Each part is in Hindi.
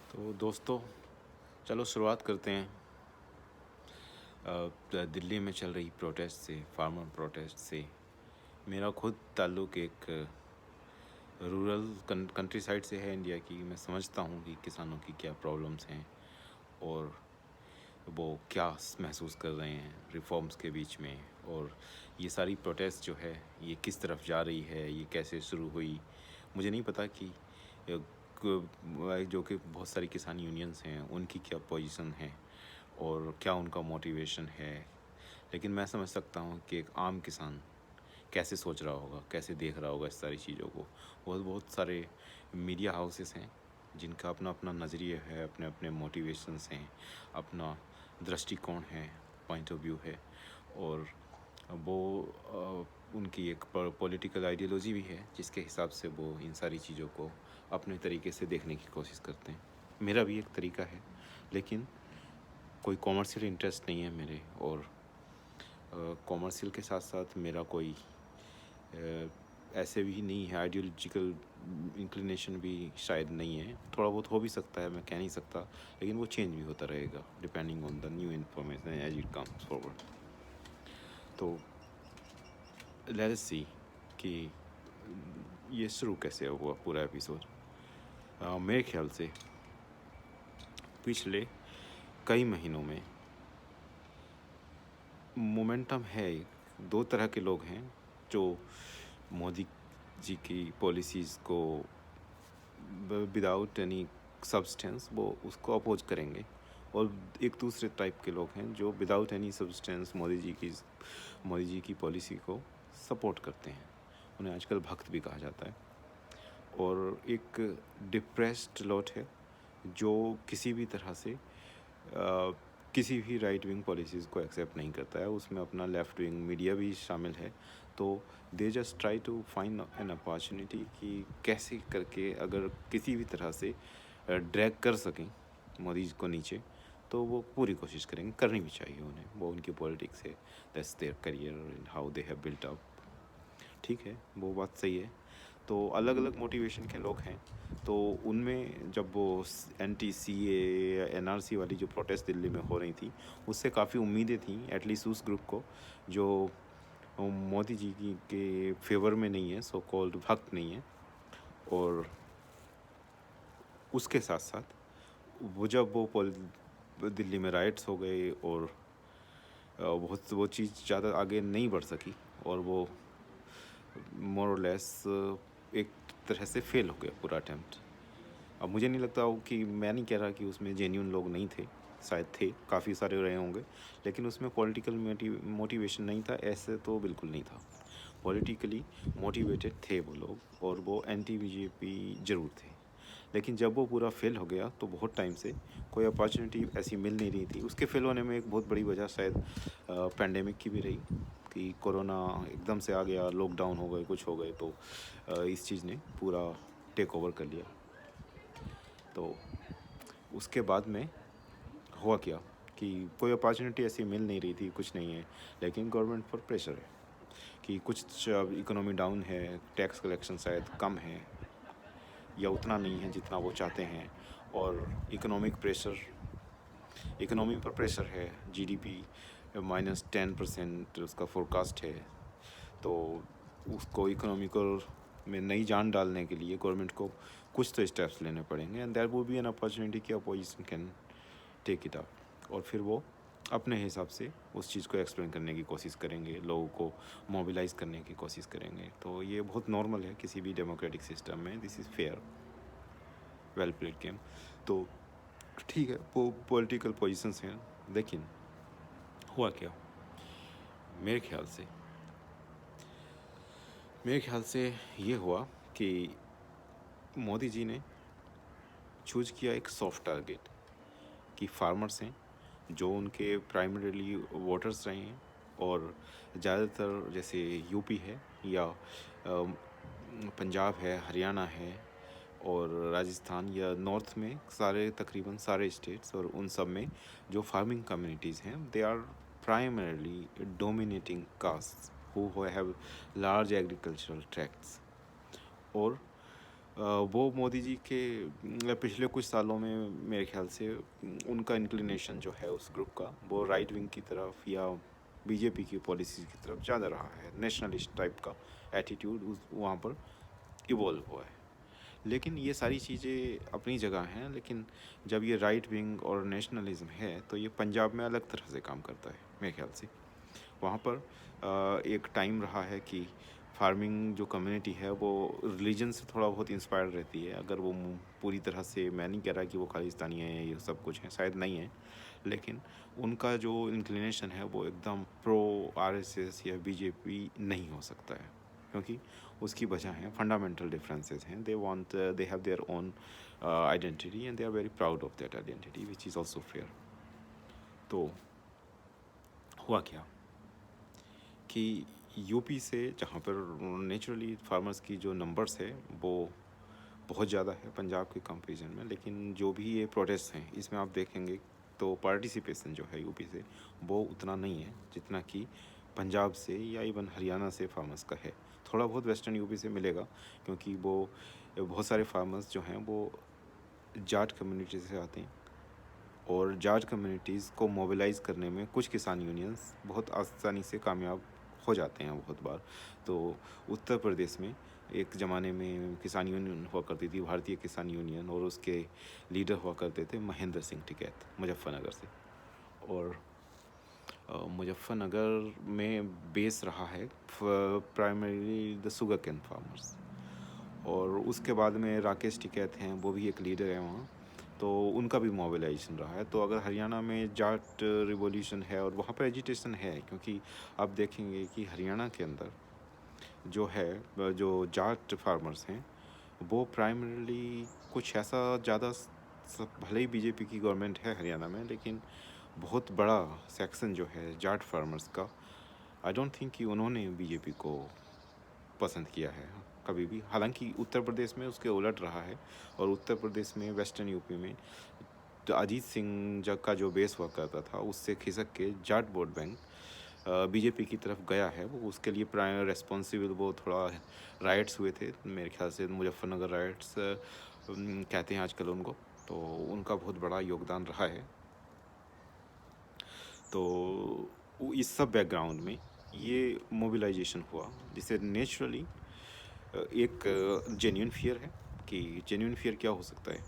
तो दोस्तों, चलो शुरुआत करते हैं। दिल्ली में चल रही प्रोटेस्ट से, फार्मर प्रोटेस्ट से मेरा खुद ताल्लुक़ एक रूरल कंट्री साइड से है इंडिया की। मैं समझता हूँ कि किसानों की क्या प्रॉब्लम्स हैं और वो क्या महसूस कर रहे हैं रिफॉर्म्स के बीच में, और ये सारी प्रोटेस्ट जो है ये किस तरफ जा रही है, ये कैसे शुरू हुई। मुझे नहीं पता कि जो कि बहुत सारी किसान यूनियंस हैं उनकी क्या पोजीशन है और क्या उनका मोटिवेशन है, लेकिन मैं समझ सकता हूँ कि एक आम किसान कैसे सोच रहा होगा, कैसे देख रहा होगा इस सारी चीज़ों को। बहुत बहुत सारे मीडिया हाउसेस हैं जिनका अपना अपना नज़रिया है, अपने अपने मोटिवेशंस हैं, अपना दृष्टिकोण है, पॉइंट ऑफ व्यू है, और वो उनकी एक पॉलिटिकल आइडियोलॉजी भी है जिसके हिसाब से वो इन सारी चीज़ों को अपने तरीके से देखने की कोशिश करते हैं। मेरा भी एक तरीका है, लेकिन कोई कॉमर्शियल इंटरेस्ट नहीं है मेरे, और कॉमर्शियल के साथ साथ मेरा कोई ऐसे भी नहीं है, आइडियोलॉजिकल इंक्लिनेशन भी शायद नहीं है। थोड़ा बहुत हो भी सकता है, मैं कह नहीं सकता, लेकिन वो चेंज भी होता रहेगा depending on the new information as it comes forward. तो लेट अस सी कि ये शुरू कैसे हुआ पूरा एपिसोड। मेरे ख्याल से पिछले कई महीनों में मोमेंटम है। दो तरह के लोग हैं जो मोदी जी की पॉलिसीज़ को विदाउट एनी सब्सटेंस वो उसको अपोज करेंगे, और एक दूसरे टाइप के लोग हैं जो without any substance Modi ji की पॉलिसी को सपोर्ट करते हैं। उन्हें आजकल भक्त भी कहा जाता है। और एक डिप्रेस्ड लॉट है जो किसी भी तरह से किसी भी राइट विंग पॉलिसीज़ को एक्सेप्ट नहीं करता है। उसमें अपना लेफ़्ट विंग मीडिया भी शामिल है। तो they just try to find an opportunity कि कैसे करके अगर किसी भी तरह से ड्रैग कर सकें मोदी जी को नीचे, तो वो पूरी कोशिश करेंगे, करनी भी चाहिए उन्हें। वो उनकी पॉलिटिक्स है, that's their career and how they have built up. ठीक है, वो बात सही है। तो अलग अलग मोटिवेशन के लोग हैं। तो उनमें जब वो एंटी सीए या एनआरसी वाली जो प्रोटेस्ट दिल्ली में हो रही थी, उससे काफ़ी उम्मीदें थी एटलीस्ट उस ग्रुप को जो मोदी जी की के फेवर में नहीं है, सो कॉल्ड भक्त नहीं है। और उसके साथ साथ वो जब दिल्ली में राइट्स हो गए और बहुत वो चीज़ ज़्यादा आगे नहीं बढ़ सकी, और वो मोर और लेस एक तरह से फेल हो गया पूरा अटेम्प्ट। अब मुझे नहीं लगता कि, मैं नहीं कह रहा कि उसमें जेन्युइन लोग नहीं थे, शायद थे, काफ़ी सारे रहे होंगे, लेकिन उसमें पॉलिटिकल मोटिवेशन नहीं था, ऐसे तो बिल्कुल नहीं था। पॉलिटिकली मोटिवेटेड थे वो लोग, और वो एंटी बीजेपी ज़रूर थे। लेकिन जब वो पूरा फेल हो गया तो बहुत टाइम से कोई अपॉर्चुनिटी ऐसी मिल नहीं रही थी। उसके फेल होने में एक बहुत बड़ी वजह शायद पैंडेमिक की भी रही कि कोरोना एकदम से आ गया, लॉकडाउन हो गए, कुछ हो गए, तो इस चीज़ ने पूरा टेक ओवर कर लिया। तो उसके बाद में हुआ क्या कि कोई अपॉर्चुनिटी ऐसी मिल नहीं रही थी, कुछ नहीं है, लेकिन गवर्नमेंट पर प्रेशर है कि कुछ इकोनॉमी डाउन है, टैक्स कलेक्शन शायद कम है या उतना नहीं है जितना वो चाहते हैं, और इकोनॉमी पर प्रेशर है। जीडीपी -10% उसका फोरकास्ट है। तो उसको इकोनॉमिकल में नई जान डालने के लिए गवर्नमेंट को कुछ तो स्टेप्स लेने पड़ेंगे, and that would be an opportunity कि opposition can take it up. और फिर वो अपने हिसाब से उस चीज़ को एक्सप्लेन करने की कोशिश करेंगे, लोगों को मोबिलाइज़ करने की कोशिश करेंगे। तो ये बहुत नॉर्मल है किसी भी डेमोक्रेटिक सिस्टम में, this is fair, well played game. तो ठीक है, वो पॉलिटिकल पोजीशंस हैं, लेकिन हुआ क्या मेरे ख्याल से मेरे ख्याल से ये हुआ कि मोदी जी ने चूज किया एक सॉफ्ट टारगेट कि फार्मर्स हैं जो उनके प्राइमरीली वोटर्स रहे हैं, और ज़्यादातर जैसे यूपी है या पंजाब है, हरियाणा है और राजस्थान या नॉर्थ में सारे, तकरीबन सारे स्टेट्स, और उन सब में जो फार्मिंग कम्युनिटीज़ हैं they are primarily dominating caste who have large agricultural tracts. और वो मोदी जी के पिछले कुछ सालों में मेरे ख्याल से उनका इंक्लिनेशन जो है उस ग्रुप का वो राइट विंग की तरफ या बीजेपी की पॉलिसीज की तरफ ज़्यादा रहा है। नेशनलिस्ट टाइप का एटीट्यूड उस वहाँ पर इवॉल्व हुआ है। लेकिन ये सारी चीज़ें अपनी जगह हैं, लेकिन जब ये राइट विंग और नेशनलिज्म है तो ये पंजाब में अलग तरह से काम करता है मेरे ख्याल से। वहाँ पर एक टाइम रहा है कि फार्मिंग जो कम्युनिटी है वो रिलीजन से थोड़ा बहुत इंस्पायर्ड रहती है। अगर वो पूरी तरह से, मैं नहीं कह रहा कि वो खालिस्तानी है, ये सब कुछ है, शायद नहीं है, लेकिन उनका जो इंक्लिनेशन है वो एकदम प्रो आरएसएस या बीजेपी नहीं हो सकता है, क्योंकि उसकी वजह है फंडामेंटल डिफरेंसेस हैं। They have their own identity and they are very proud of that identity which is also fair. तो हुआ क्या कि यूपी से, जहाँ पर नेचुरली फार्मर्स की जो नंबर्स है वो बहुत ज़्यादा है पंजाब के कंपेरिजन में, लेकिन जो भी ये प्रोटेस्ट हैं इसमें आप देखेंगे तो पार्टिसिपेशन जो है यूपी से वो उतना नहीं है जितना कि पंजाब से या इवन हरियाणा से फार्मर्स का है। थोड़ा बहुत वेस्टर्न यूपी से मिलेगा, क्योंकि वो बहुत सारे फार्मर्स जो हैं वो जाट कम्युनिटी से आते हैं, और जाट कम्युनिटीज़ को मोबिलाइज़ करने में कुछ किसान यूनियंस बहुत आसानी से कामयाब हो जाते हैं बहुत बार। तो उत्तर प्रदेश में एक ज़माने में किसान यूनियन हुआ करती थी, भारतीय किसान यूनियन, और उसके लीडर हुआ करते थे महेंद्र सिंह टिकैत, मुजफ्फरनगर से। और मुजफ्फरनगर में बेस रहा है primarily the sugar cane farmers. और उसके बाद में राकेश टिकैत हैं, वो भी एक लीडर है वहाँ, तो उनका भी मोबिलाइजेशन रहा है। तो अगर हरियाणा में जाट रिवॉल्यूशन है और वहाँ पर एजिटेशन है, क्योंकि आप देखेंगे कि हरियाणा के अंदर जो है जो जाट फार्मर्स हैं वो प्राइमरीली कुछ ऐसा ज़्यादा, भले ही बीजेपी की गवर्नमेंट है हरियाणा में, लेकिन बहुत बड़ा सेक्शन जो है जाट फार्मर्स का, आई डोंट थिंक कि उन्होंने बीजेपी को पसंद किया है कभी भी। हालांकि उत्तर प्रदेश में उसके उलट रहा है, और उत्तर प्रदेश में वेस्टर्न यूपी में तो अजीत सिंह जग का जो बेस हुआ करता था उससे खिसक के जाट वोट बैंक बीजेपी की तरफ गया है। वो उसके लिए प्राइम रेस्पॉन्सिबल वो थोड़ा राइट्स हुए थे मेरे ख्याल से, मुजफ्फरनगर राइट्स कहते हैं आजकल उनको, तो उनका बहुत बड़ा योगदान रहा है। तो इस सब बैकग्राउंड में ये मोबिलाइजेशन हुआ, जिससे नेचुरली एक जेन्युइन फियर है। कि जेन्युइन फियर क्या हो सकता है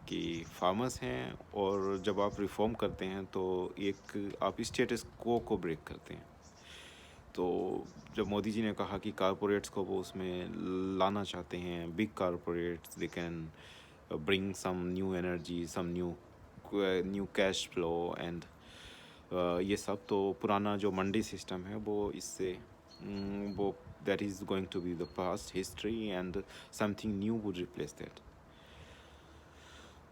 कि फार्मर्स हैं, और जब आप रिफॉर्म करते हैं तो एक आप स्टेटस को ब्रेक करते हैं। तो जब मोदी जी ने कहा कि कारपोरेट्स को वो उसमें लाना चाहते हैं, big corporates, they can bring some new energy, some new cash flow and ये सब, तो पुराना जो मंडी सिस्टम है वो इससे वो that is going to be the past history and something new would replace that.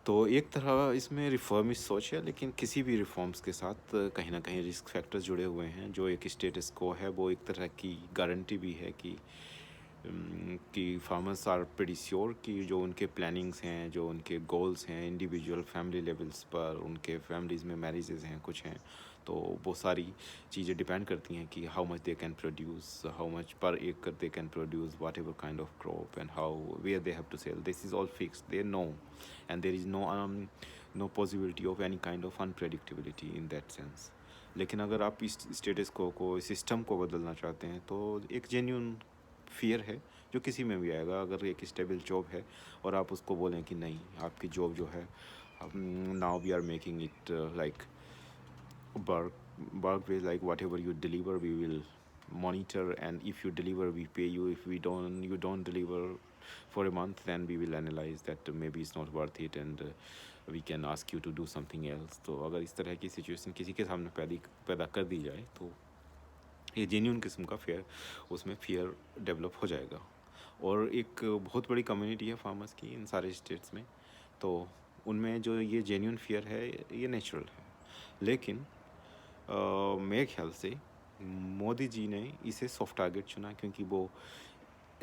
तो एक तरह इसमें रिफॉर्मिस्ट सोच है, लेकिन किसी भी रिफॉर्म्स के साथ कहीं ना कहीं रिस्क फैक्टर्स जुड़े हुए हैं। जो एक स्टेटस को है वो एक तरह की गारंटी भी है कि फार्मर्स आर प्रीटी श्योर कि जो उनके प्लानिंग्स हैं, जो उनके गोल्स हैं इंडिविजुअल फैमिली लेवल्स पर, उनके फैमिलीज़ में मैरिजेस हैं, कुछ हैं, तो वो सारी चीज़ें डिपेंड करती हैं कि how much they can produce, how much per एकड़ they can produce whatever kind of crop, and how where they have to sell, this is all fixed, they know, and there is no possibility of any kind of unpredictability in that sense. लेकिन अगर आप इस स्टेटस को सिस्टम को बदलना चाहते हैं तो एक जेन्यून फियर है जो किसी में भी आएगा। अगर एक स्टेबल जॉब है और आप उसको बोलें कि नहीं, आपकी जॉब जो है now we are making it like work with, like whatever you deliver we will monitor, and if you deliver we pay you, if you don't deliver for a month then we will analyze that maybe it's not worth it, and we can ask you to do something else। तो अगर इस तरह की सिचुएशन किसी के सामने पैदा कर दी जाए तो ये जेन्यून किस्म का उसमें फियर डेवलप हो जाएगा। और एक बहुत बड़ी कम्युनिटी है फार्मर्स की इन सारे स्टेट्स में, तो उनमें जो ये जेन्यून फियर है ये नेचुरल है। लेकिन मेरे ख्याल से मोदी जी ने इसे सॉफ्ट टारगेट चुना, क्योंकि वो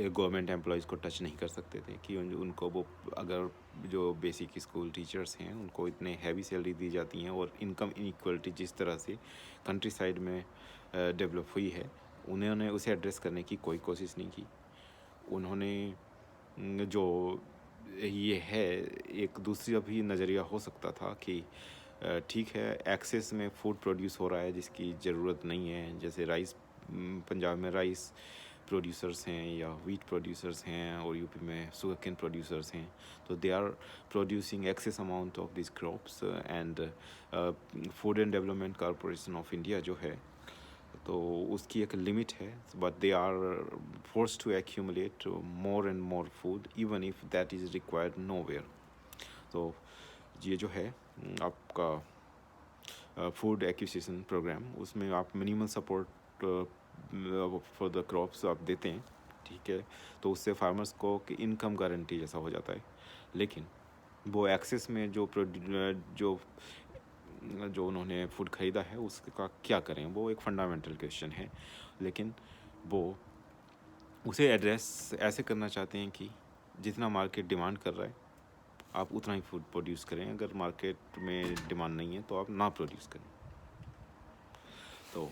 गवर्नमेंट एम्प्लॉयज़ को टच नहीं कर सकते थे कि उनको वो, अगर जो बेसिक स्कूल टीचर्स हैं उनको इतने हैवी सैलरी दी जाती हैं, और इनकम इनइक्वलिटी जिस तरह से कंट्री साइड में डेवलप हुई है, उन्होंने उसे एड्रेस करने की कोई कोशिश नहीं की। उन्होंने जो ये है, एक दूसरा भी नज़रिया हो सकता था कि ठीक है, एक्सेस में फूड प्रोड्यूस हो रहा है जिसकी ज़रूरत नहीं है, जैसे राइस, पंजाब में राइस प्रोड्यूसर्स हैं या वीट प्रोड्यूसर्स हैं और यूपी में शुगर केन प्रोड्यूसर्स हैं, तो they are producing excess amount of this crops and food and development corporation of India जो है, तो उसकी एक लिमिट है, but they are force to accumulate more and more food even if that is required nowhere. तो ये जो है आपका फूड एक्विजिशन प्रोग्राम, उसमें आप minimal support for the crops आप देते हैं, ठीक है, तो उससे फार्मर्स को इनकम गारंटी जैसा हो जाता है। लेकिन वो एक्सेस में जो जो उन्होंने फूड ख़रीदा है उसका क्या करें, वो एक फंडामेंटल क्वेश्चन है। लेकिन वो उसे एड्रेस ऐसे करना चाहते हैं कि जितना मार्केट डिमांड कर रहा है आप उतना ही फूड प्रोड्यूस करें, अगर मार्केट में डिमांड नहीं है तो आप ना प्रोड्यूस करें। तो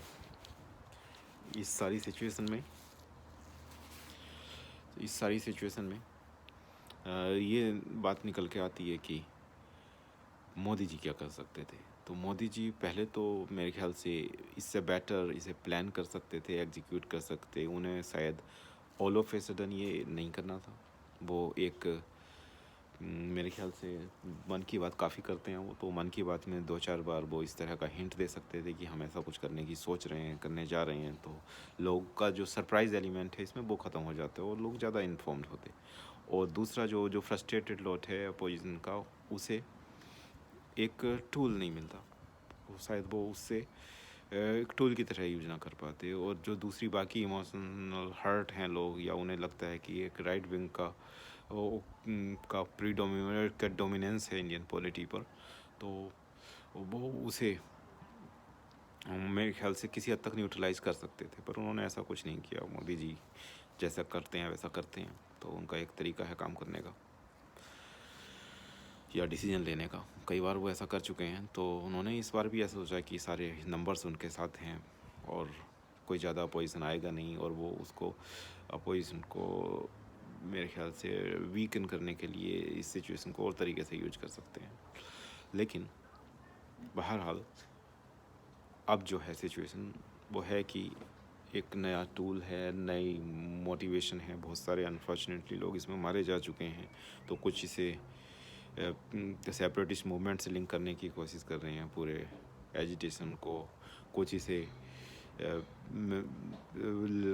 इस सारी सिचुएशन में ये बात निकल के आती है कि मोदी जी क्या कर सकते थे। तो मोदी जी पहले तो मेरे ख्याल से इससे बेटर इसे प्लान कर सकते थे, एग्जीक्यूट कर सकते। उन्हें शायद ऑल ऑफ ए सडन ये नहीं करना था। वो एक मेरे ख्याल से मन की बात काफ़ी करते हैं वो, तो मन की बात में 2-4 बार वो इस तरह का हिंट दे सकते थे कि हम ऐसा कुछ करने की सोच रहे हैं, करने जा रहे हैं, तो लोग का जो सरप्राइज़ एलिमेंट है इसमें वो ख़त्म हो जाता है और लोग ज़्यादा इन्फॉर्म्ड होते। और दूसरा जो फ्रस्ट्रेटेड लोट है अपोजिशन का, उसे एक टूल नहीं मिलता, वो शायद वो उससे एक टूल की तरह यूज ना कर पाते। और जो दूसरी बाकी इमोशनल हर्ट हैं लोग, या उन्हें लगता है कि एक राइट विंग का प्रीडोमिनेट का डोमिनेंस है इंडियन पॉलिटी पर, तो वो उसे मेरे ख्याल से किसी हद तक न्यूट्रलाइज कर सकते थे, पर उन्होंने ऐसा कुछ नहीं किया। मोदी जी जैसा करते हैं वैसा करते हैं, तो उनका एक तरीका है काम करने का या डिसीजन लेने का। कई बार वो ऐसा कर चुके हैं, तो उन्होंने इस बार भी ऐसा सोचा कि सारे नंबर्स उनके साथ हैं और कोई ज़्यादा अपोजिशन आएगा नहीं, और वो उसको अपोजिशन को मेरे ख्याल से वीकन करने के लिए इस सिचुएशन को और तरीके से यूज कर सकते हैं। लेकिन बहरहाल अब जो है सिचुएशन वो है कि एक नया टूल है, नई मोटिवेशन है। बहुत सारे अनफॉर्चुनेटली लोग इसमें मारे जा चुके हैं, तो कुछ इसे सेपरेटिस्ट मूवमेंट से लिंक करने की कोशिश कर रहे हैं पूरे एजिटेशन को। कुछ इसे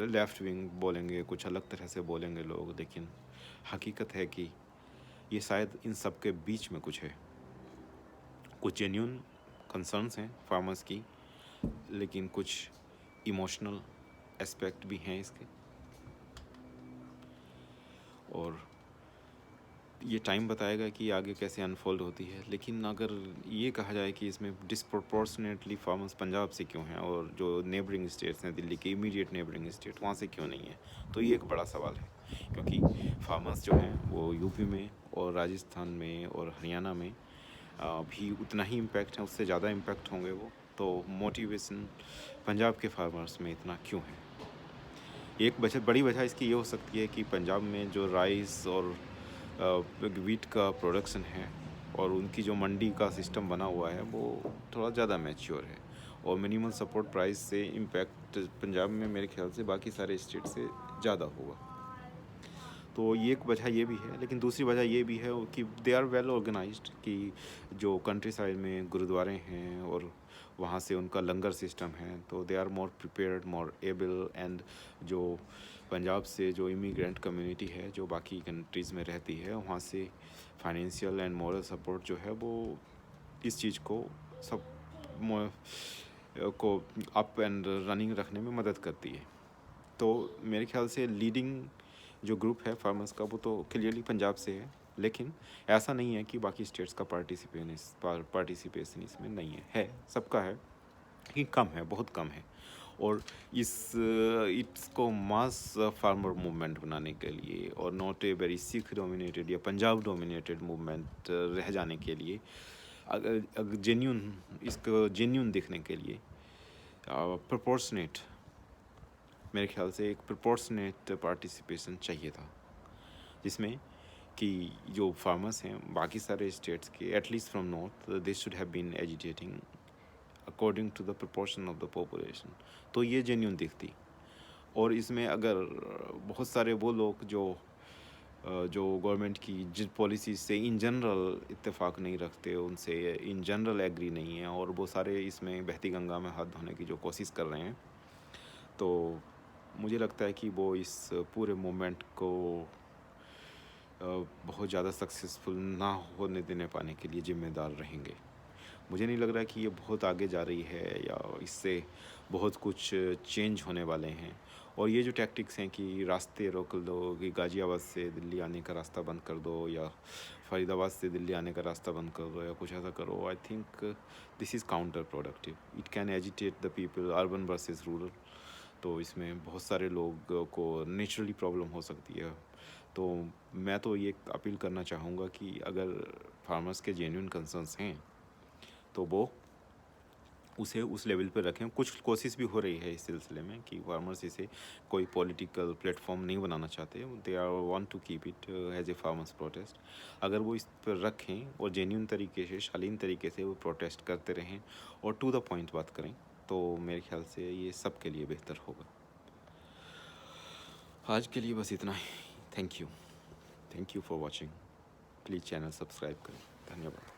लेफ़्ट विंग बोलेंगे, कुछ अलग तरह से बोलेंगे लोग, लेकिन हकीकत है कि ये शायद इन सब के बीच में कुछ है। कुछ जेन्युइन कंसर्न्स हैं फार्मर्स की, लेकिन कुछ इमोशनल एस्पेक्ट भी हैं इसके, और ये टाइम बताएगा कि आगे कैसे अनफोल्ड होती है। लेकिन अगर ये कहा जाए कि इसमें डिस्प्रोपोर्शनेटली फार्मर्स पंजाब से क्यों हैं और जो नेबरिंग स्टेट्स हैं, दिल्ली के इमीडिएट नेबरिंग स्टेट, वहाँ से क्यों नहीं है, तो ये एक बड़ा सवाल है। क्योंकि फार्मर्स जो हैं वो यूपी में और राजस्थान में और हरियाणा में भी उतना ही इम्पैक्ट है, उससे ज़्यादा इम्पैक्ट होंगे वो। तो मोटिवेशन पंजाब के फार्मर्स में इतना क्यों है? एक बड़ी वजह इसकी ये हो सकती है कि पंजाब में जो राइस और वीट का प्रोडक्शन है और उनकी जो मंडी का सिस्टम बना हुआ है वो थोड़ा ज़्यादा मैच्योर है, और मिनिमम सपोर्ट प्राइस से इम्पैक्ट पंजाब में मेरे ख्याल से बाकी सारे स्टेट से ज़्यादा होगा। तो ये एक वजह ये भी है। लेकिन दूसरी वजह ये भी है कि दे आर वेल ऑर्गेनाइज्ड, कि जो कंट्री साइड में गुरुद्वारे हैं और वहाँ से उनका लंगर सिस्टम है, तो they are more prepared, more able. And जो पंजाब से जो इमिग्रेंट कम्युनिटी है जो बाकी कंट्रीज़ में रहती है, वहाँ से फाइनेंशियल एंड मॉरल सपोर्ट जो है वो इस चीज़ को सब को अप एंड रनिंग रखने में मदद करती है। तो मेरे ख्याल से लीडिंग जो ग्रुप है फार्मर्स का वो तो क्लियरली पंजाब से है। लेकिन ऐसा नहीं है कि बाकी स्टेट्स का पार्टिसिपेशन इसमें नहीं है सबका है, लेकिन कम है, बहुत कम है। और इसको मास फार्मर मूवमेंट बनाने के लिए और not a very Sikh dominated या पंजाब डोमिनेटेड मूवमेंट रह जाने के लिए, अगर जेन्यून दिखने के लिए मेरे ख्याल से एक प्रोपोर्शनेट पार्टिसिपेशन चाहिए था। जिसमें कि जो फार्मर्स हैं बाकी सारे स्टेट्स के at least from north they should have been agitating according to the proportion of the population, तो ये जेन्यून दिखती। और इसमें अगर बहुत सारे वो लोग जो गवर्नमेंट की जिस पॉलिसीज से इन जनरल इत्तेफाक नहीं रखते, उनसे इन जनरल एग्री नहीं है, और वो सारे इसमें बहती गंगा में हाथ धोने की जो कोशिश कर रहे हैं, तो मुझे लगता है कि वो इस पूरे मूवमेंट को बहुत ज़्यादा सक्सेसफुल ना होने देने पाने के लिए जिम्मेदार रहेंगे। मुझे नहीं लग रहा कि ये बहुत आगे जा रही है या इससे बहुत कुछ चेंज होने वाले हैं। और ये जो टैक्टिक्स हैं कि रास्ते रोक दो, कि गाज़ियाबाद से दिल्ली आने का रास्ता बंद कर दो या फरीदाबाद से दिल्ली आने का रास्ता बंद कर दो या कुछ ऐसा करो, I think this is counter productive. It can agitate the people, urban versus rural, तो इसमें बहुत सारे लोग को नेचुरली प्रॉब्लम हो सकती है। तो मैं तो ये अपील करना चाहूँगा कि अगर फार्मर्स के जेन्युइन कंसर्न्स हैं तो वो उसे उस लेवल पे रखें। कुछ कोशिश भी हो रही है इस सिलसिले में कि फार्मर्स इसे कोई पॉलिटिकल प्लेटफॉर्म नहीं बनाना चाहते, they are want to keep it as a farmers protest. अगर वो इस पर रखें और जेन्युइन तरीके से, शालीन तरीके से वो प्रोटेस्ट करते रहें और टू द पॉइंट बात करें, तो मेरे ख्याल से ये सब के लिए बेहतर होगा। आज के लिए बस इतना ही। Thank you for watching. Please channel subscribe करें। धन्यवाद।